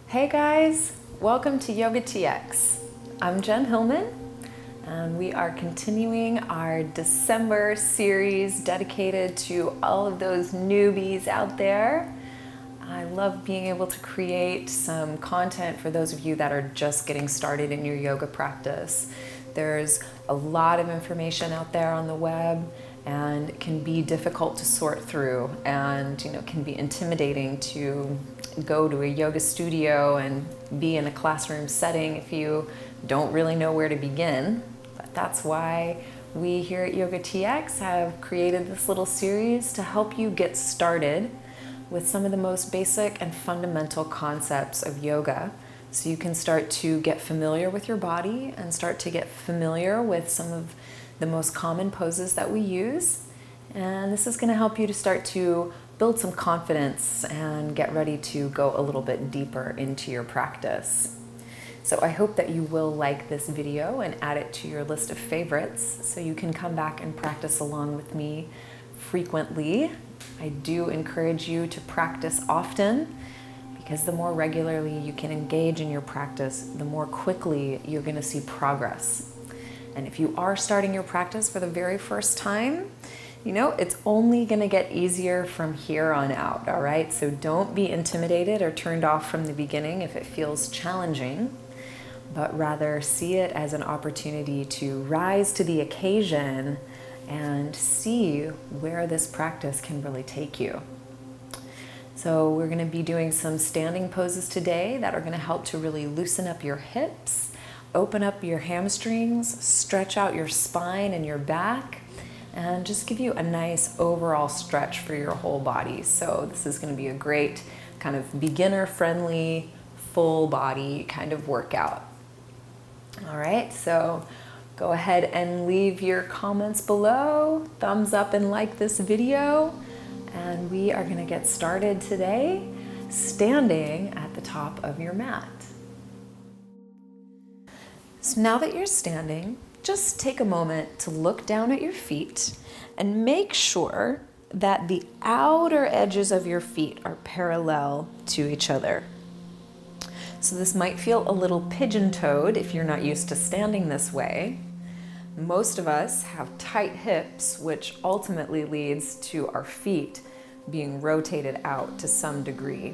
Hey guys, welcome to YOGATX. I'm Jen Hilman, and we are continuing our December series dedicated to all of those newbies out there. I love being able to create some content for those of you that are just getting started in your yoga practice. There's a lot of information out there on the web, and it can be difficult to sort through, and can be intimidating to go to a yoga studio and be in a classroom setting if you don't really know where to begin. But that's why we here at YOGATX have created this little series to help you get started with some of the most basic and fundamental concepts of yoga, so you can start to get familiar with your body and start to get familiar with some of the most common poses that we use. And this is going to help you to start to build some confidence and get ready to go a little bit deeper into your practice. So I hope that you will like this video and add it to your list of favorites so you can come back and practice along with me frequently. I do encourage you to practice often, because the more regularly you can engage in your practice, the more quickly you're going to see progress. And if you are starting your practice for the very first time, it's only going to get easier from here on out, all right? So don't be intimidated or turned off from the beginning if it feels challenging, but rather see it as an opportunity to rise to the occasion and see where this practice can really take you. So we're going to be doing some standing poses today that are going to help to really loosen up your hips, open up your hamstrings, stretch out your spine and your back, and just give you a nice overall stretch for your whole body. So this is going to be a great kind of beginner-friendly, full body kind of workout. All right, so go ahead and leave your comments below, thumbs up and like this video, and we are going to get started today standing at the top of your mat. So now that you're standing, just take a moment to look down at your feet and make sure that the outer edges of your feet are parallel to each other. So this might feel a little pigeon-toed if you're not used to standing this way. Most of us have tight hips, which ultimately leads to our feet being rotated out to some degree.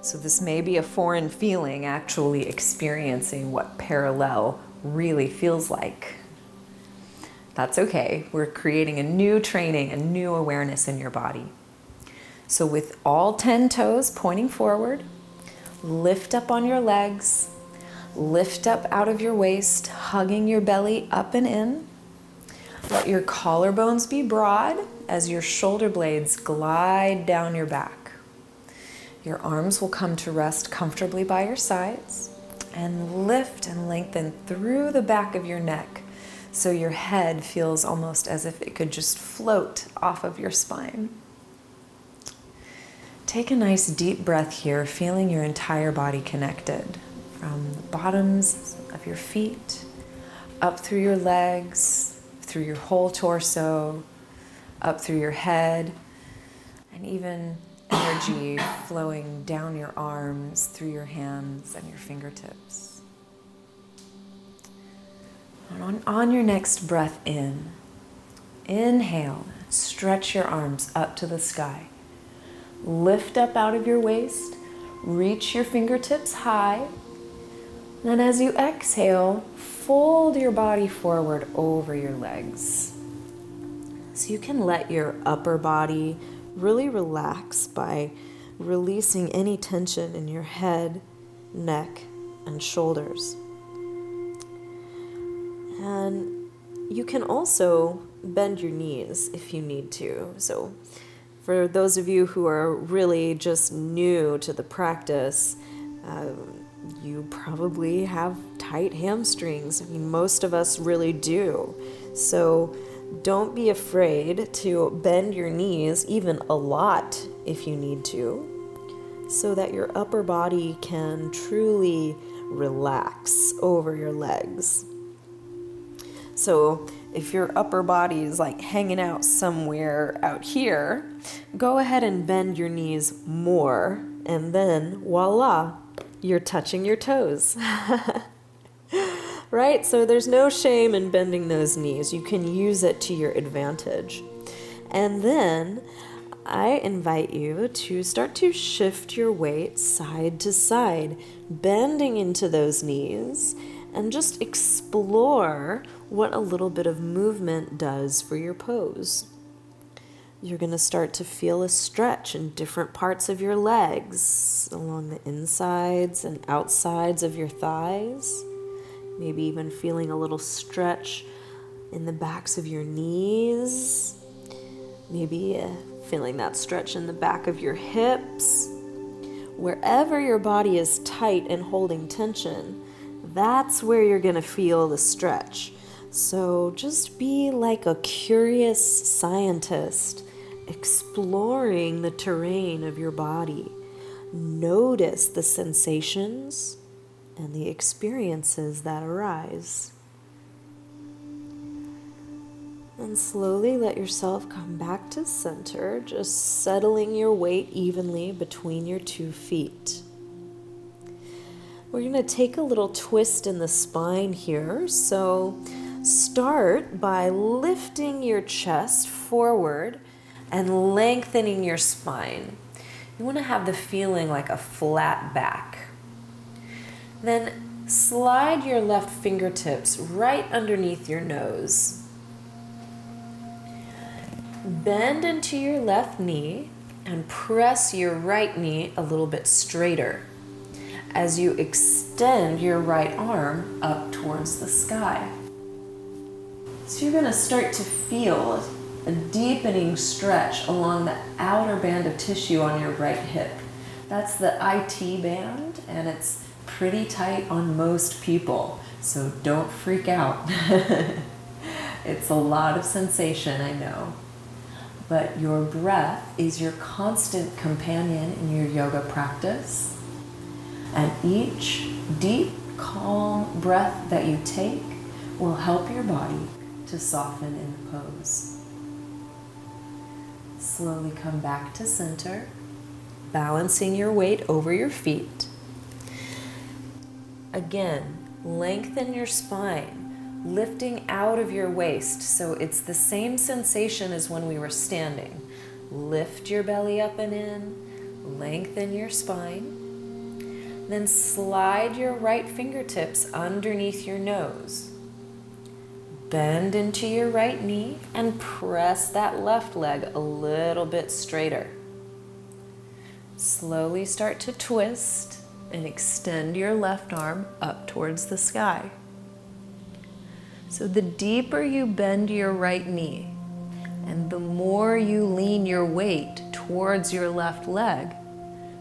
So this may be a foreign feeling, actually experiencing what parallel really feels like. That's okay. We're creating a new training, a new awareness in your body. So with all 10 toes pointing forward, lift up on your legs, lift up out of your waist, hugging your belly up and in. Let your collarbones be broad as your shoulder blades glide down your back. Your arms will come to rest comfortably by your sides, and lift and lengthen through the back of your neck so your head feels almost as if it could just float off of your spine. Take a nice deep breath here, feeling your entire body connected, from the bottoms of your feet, up through your legs, through your whole torso, up through your head, and even energy flowing down your arms, through your hands and your fingertips. And on your next breath in, inhale, stretch your arms up to the sky. Lift up out of your waist, reach your fingertips high. Then as you exhale, fold your body forward over your legs. So you can let your upper body really relax by releasing any tension in your head, neck, and shoulders. And you can also bend your knees if you need to. So for those of you who are really just new to the practice, you probably have tight hamstrings. I mean, most of us really do. So don't be afraid to bend your knees even a lot if you need to, so that your upper body can truly relax over your legs. So if your upper body is like hanging out somewhere out here, go ahead and bend your knees more, and then voila, you're touching your toes. Right? So there's no shame in bending those knees. You can use it to your advantage. And then I invite you to start to shift your weight side to side, bending into those knees, and just explore what a little bit of movement does for your pose. You're going to start to feel a stretch in different parts of your legs, along the insides and outsides of your thighs. Maybe even feeling a little stretch in the backs of your knees. Maybe feeling that stretch in the back of your hips. Wherever your body is tight and holding tension, that's where you're going to feel the stretch. So just be like a curious scientist, exploring the terrain of your body. Notice the sensations and the experiences that arise. And slowly let yourself come back to center, just settling your weight evenly between your 2 feet. We're going to take a little twist in the spine here. So start by lifting your chest forward and lengthening your spine. You want to have the feeling like a flat back. Then slide your left fingertips right underneath your nose. Bend into your left knee and press your right knee a little bit straighter as you extend your right arm up towards the sky. So you're going to start to feel a deepening stretch along the outer band of tissue on your right hip. That's the IT band, and it's pretty tight on most people, so don't freak out. It's a lot of sensation, I know. But your breath is your constant companion in your yoga practice. And each deep, calm breath that you take will help your body to soften in the pose. Slowly come back to center, balancing your weight over your feet. Again, lengthen your spine, lifting out of your waist, so it's the same sensation as when we were standing. Lift your belly up and in, lengthen your spine, then slide your right fingertips underneath your nose. Bend into your right knee and press that left leg a little bit straighter. Slowly start to twist and extend your left arm up towards the sky. So the deeper you bend your right knee and the more you lean your weight towards your left leg,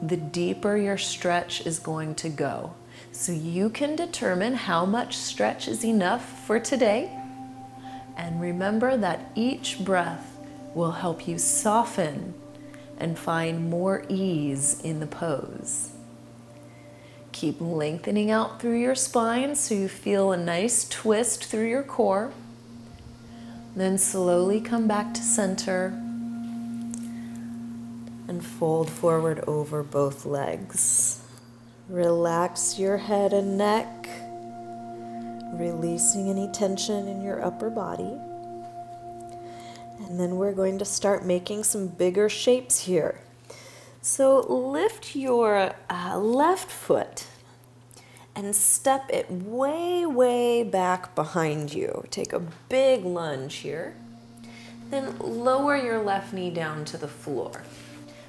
the deeper your stretch is going to go. So you can determine how much stretch is enough for today. And remember that each breath will help you soften and find more ease in the pose. Keep lengthening out through your spine so you feel a nice twist through your core. Then slowly come back to center and fold forward over both legs. Relax your head and neck, releasing any tension in your upper body. And then we're going to start making some bigger shapes here. So lift your left foot and step it way, way back behind you. Take a big lunge here. Then lower your left knee down to the floor.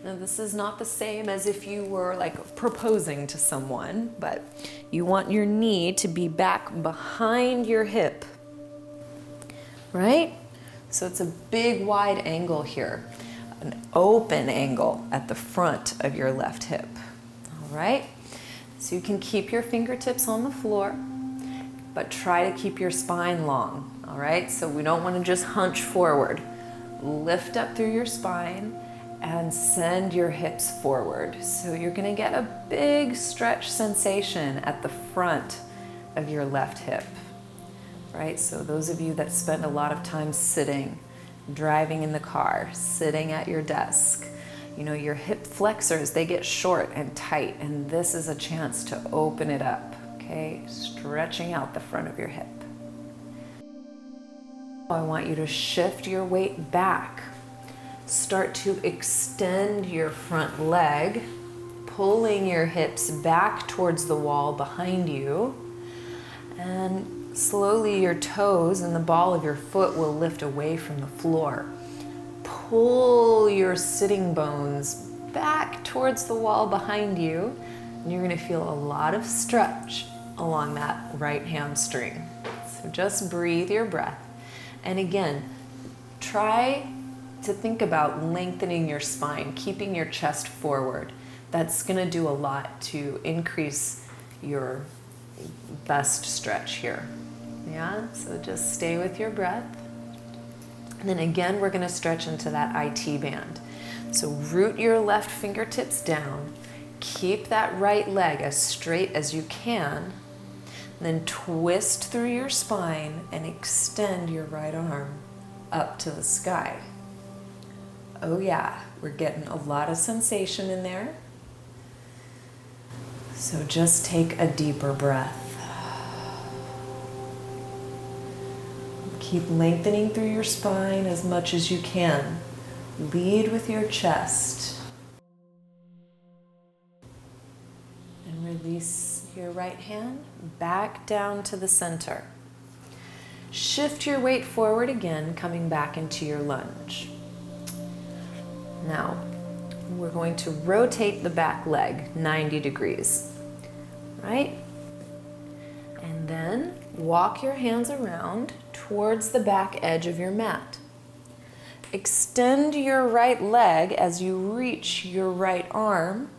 Now this is not the same as if you were like proposing to someone, but you want your knee to be back behind your hip, right? So it's a big wide angle here, an open angle at the front of your left hip, all right? So you can keep your fingertips on the floor, but try to keep your spine long, all right? So we don't want to just hunch forward. Lift up through your spine and send your hips forward. So you're going to get a big stretch sensation at the front of your left hip, right? So those of you that spend a lot of time sitting, driving in the car, sitting at your desk, You know, your hip flexors, they get short and tight, and this is a chance to open it up, okay? Stretching out the front of your hip. I want you to shift your weight back. Start to extend your front leg, pulling your hips back towards the wall behind you, and slowly your toes and the ball of your foot will lift away from the floor. Pull your sitting bones back towards the wall behind you, and you're going to feel a lot of stretch along that right hamstring. So just breathe your breath. And again, try to think about lengthening your spine, keeping your chest forward. That's going to do a lot to increase your best stretch here. Yeah, so just stay with your breath. And then again, we're going to stretch into that IT band. So root your left fingertips down. Keep that right leg as straight as you can. Then twist through your spine and extend your right arm up to the sky. Oh yeah, we're getting a lot of sensation in there. So just take a deeper breath. Keep lengthening through your spine as much as you can. Lead with your chest. And release your right hand back down to the center. Shift your weight forward again, coming back into your lunge. Now, we're going to rotate the back leg 90 degrees, right? And then walk your hands around towards the back edge of your mat. Extend your right leg as you reach your right arm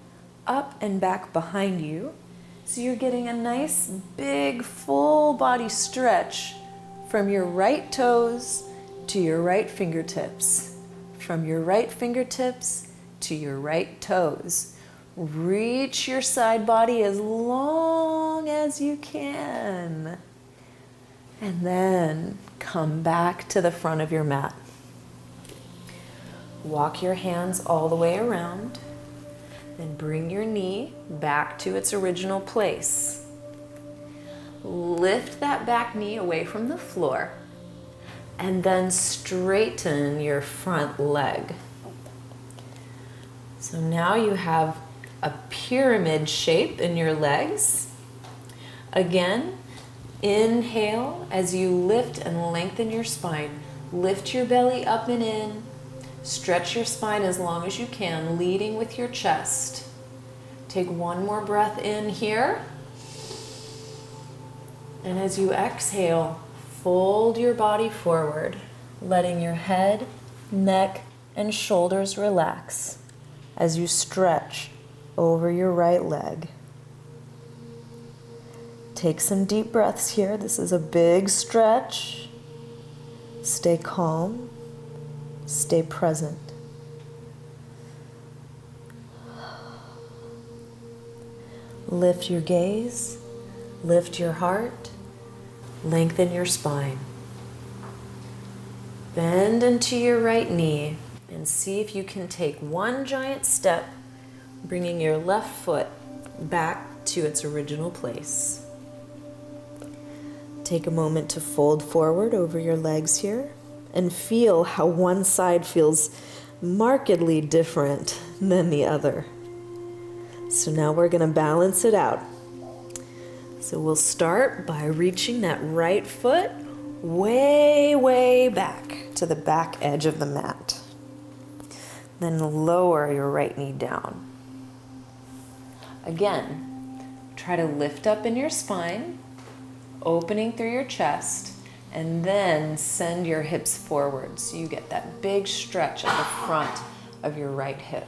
up and back behind you. So you're getting a nice big full body stretch from your right toes to your right fingertips. From your right fingertips to your right toes. Reach your side body as long as you can. And then come back to the front of your mat. Walk your hands all the way around. Then bring your knee back to its original place. Lift that back knee away from the floor. And then straighten your front leg. So now you have a pyramid shape in your legs. Again, inhale as you lift and lengthen your spine. Lift your belly up and in. Stretch your spine as long as you can, leading with your chest. Take one more breath in here. And as you exhale, fold your body forward, letting your head, neck, and shoulders relax as you stretch over your right leg. Take some deep breaths here. This is a big stretch. Stay calm. Stay present. Lift your gaze. Lift your heart. Lengthen your spine. Bend into your right knee and see if you can take one giant step, bringing your left foot back to its original place. Take a moment to fold forward over your legs here and feel how one side feels markedly different than the other. So now we're going to balance it out. So we'll start by reaching that right foot way, way back to the back edge of the mat. Then lower your right knee down. Again, try to lift up in your spine, opening through your chest, and then send your hips forward so you get that big stretch at the front of your right hip.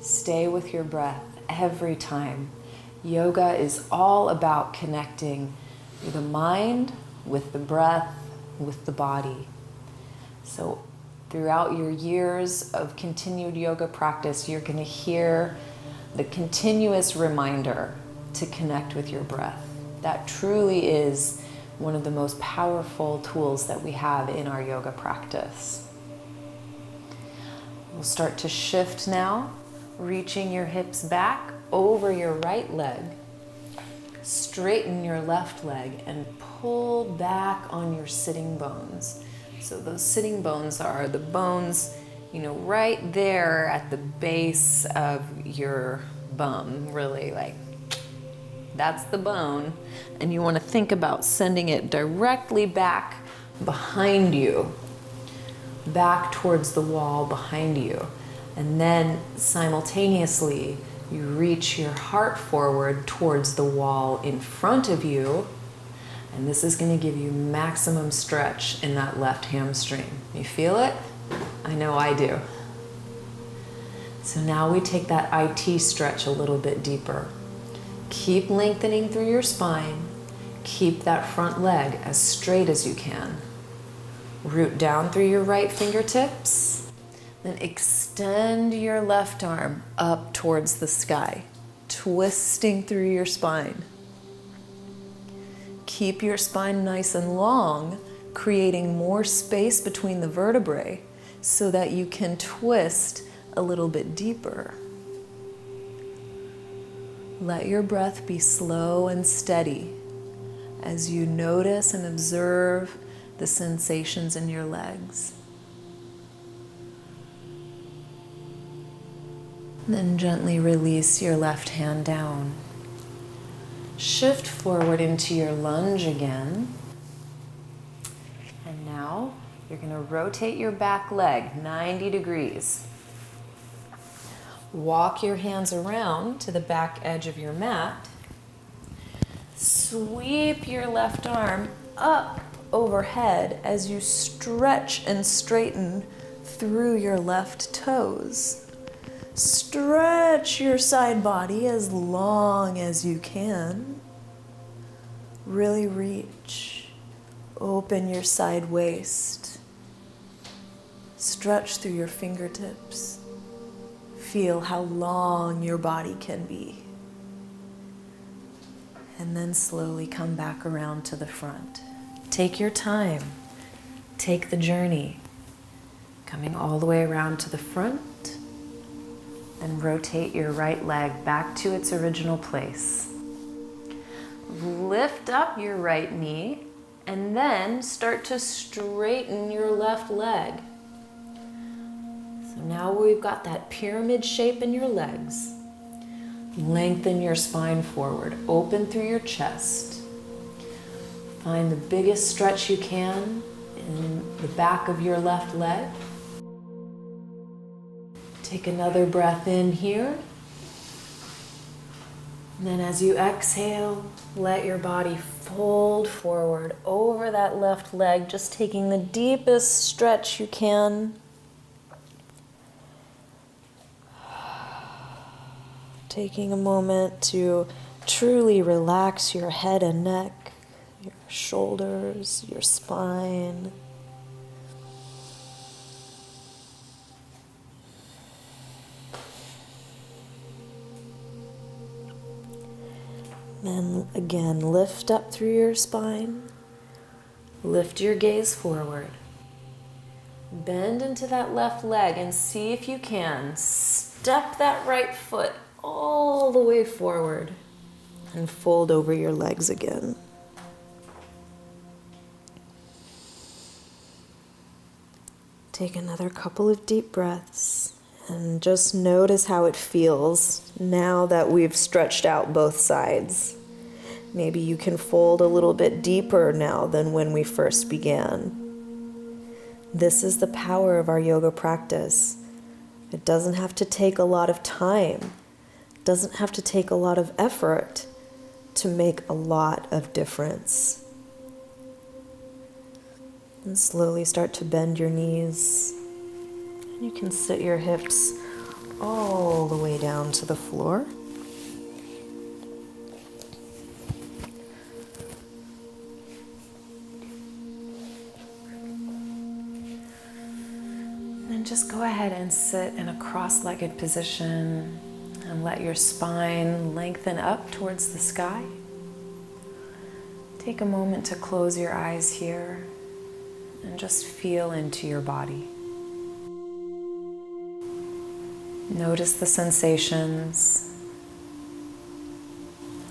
Stay with your breath every time. Yoga is all about connecting the mind with the breath, with the body. So throughout your years of continued yoga practice, you're going to hear the continuous reminder to connect with your breath. That truly is one of the most powerful tools that we have in our yoga practice. We'll start to shift now, reaching your hips back over your right leg. Straighten your left leg and pull back on your sitting bones. So those sitting bones are the bones, right there at the base of your bum, really, like that's the bone. And you want to think about sending it directly back behind you, back towards the wall behind you. And then simultaneously, you reach your heart forward towards the wall in front of you. And this is going to give you maximum stretch in that left hamstring. You feel it? I know I do. So now we take that IT stretch a little bit deeper. Keep lengthening through your spine. Keep that front leg as straight as you can. Root down through your right fingertips. Then extend your left arm up towards the sky, twisting through your spine. Keep your spine nice and long, creating more space between the vertebrae so that you can twist a little bit deeper. Let your breath be slow and steady as you notice and observe the sensations in your legs. Then gently release your left hand down. Shift forward into your lunge again. And now you're going to rotate your back leg 90 degrees. Walk your hands around to the back edge of your mat. Sweep your left arm up overhead as you stretch and straighten through your left toes. Stretch your side body as long as you can. Really reach. Open your side waist. Stretch through your fingertips. Feel how long your body can be. And then slowly come back around to the front. Take your time. Take the journey. Coming all the way around to the front. And rotate your right leg back to its original place. Lift up your right knee and then start to straighten your left leg. So now we've got that pyramid shape in your legs. Lengthen your spine forward, open through your chest. Find the biggest stretch you can in the back of your left leg. Take another breath in here. And then as you exhale, let your body fold forward over that left leg, just taking the deepest stretch you can. Taking a moment to truly relax your head and neck, your shoulders, your spine. Then again, lift up through your spine. Lift your gaze forward. Bend into that left leg and see if you can step that right foot all the way forward and fold over your legs again. Take another couple of deep breaths and just notice how it feels now that we've stretched out both sides. Maybe you can fold a little bit deeper now than when we first began. This is the power of our yoga practice. It doesn't have to take a lot of time. It doesn't have to take a lot of effort to make a lot of difference. And slowly start to bend your knees. You can sit your hips all the way down to the floor. And just go ahead and sit in a cross-legged position and let your spine lengthen up towards the sky. Take a moment to close your eyes here and just feel into your body. Notice the sensations,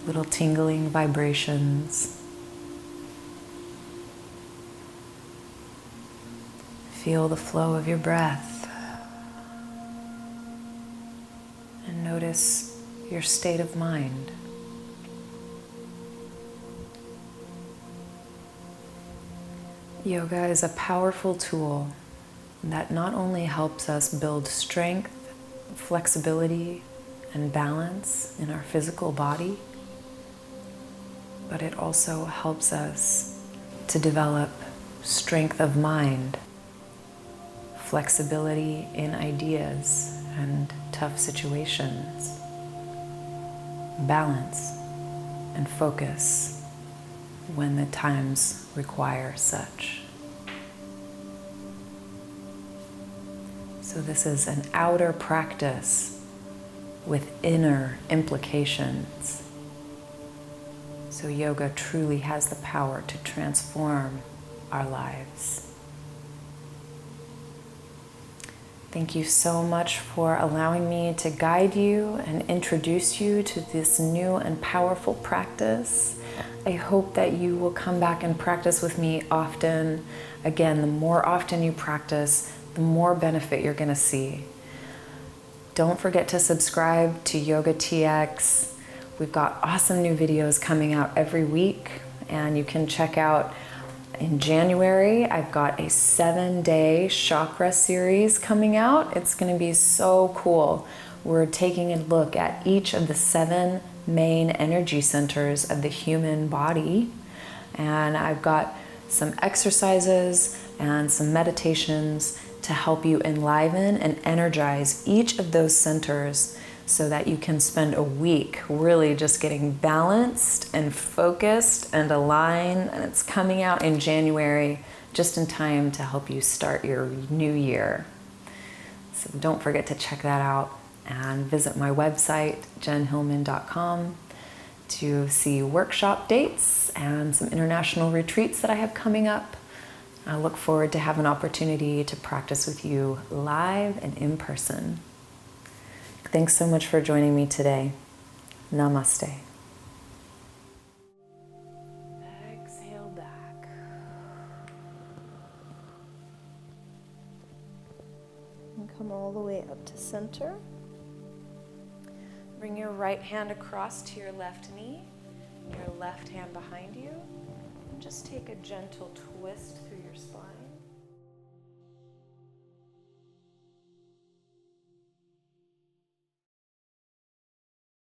little tingling vibrations. Feel the flow of your breath. And notice your state of mind. Yoga is a powerful tool that not only helps us build strength, flexibility, and balance in our physical body, but it also helps us to develop strength of mind, flexibility in ideas and tough situations, balance and focus when the times require such. So this is an outer practice with inner implications. So yoga truly has the power to transform our lives. Thank you so much for allowing me to guide you and introduce you to this new and powerful practice. I hope that you will come back and practice with me often. Again, the more often you practice, the more benefit you're going to see. Don't forget to subscribe to YOGATX. We've got awesome new videos coming out every week, and you can check out in January, I've got a 7-day chakra series coming out. It's going to be so cool. We're taking a look at each of the 7 main energy centers of the human body. And I've got some exercises and some meditations to help you enliven and energize each of those centers so that you can spend a week really just getting balanced and focused and aligned. And it's coming out in January, just in time to help you start your new year. So don't forget to check that out and visit my website, jenhilman.com, to see workshop dates and some international retreats that I have coming up. I look forward to have an opportunity to practice with you live and in person. Thanks so much for joining me today. Namaste. Exhale back. And come all the way up to center. Bring your right hand across to your left knee, your left hand behind you, and just take a gentle twist through your spine.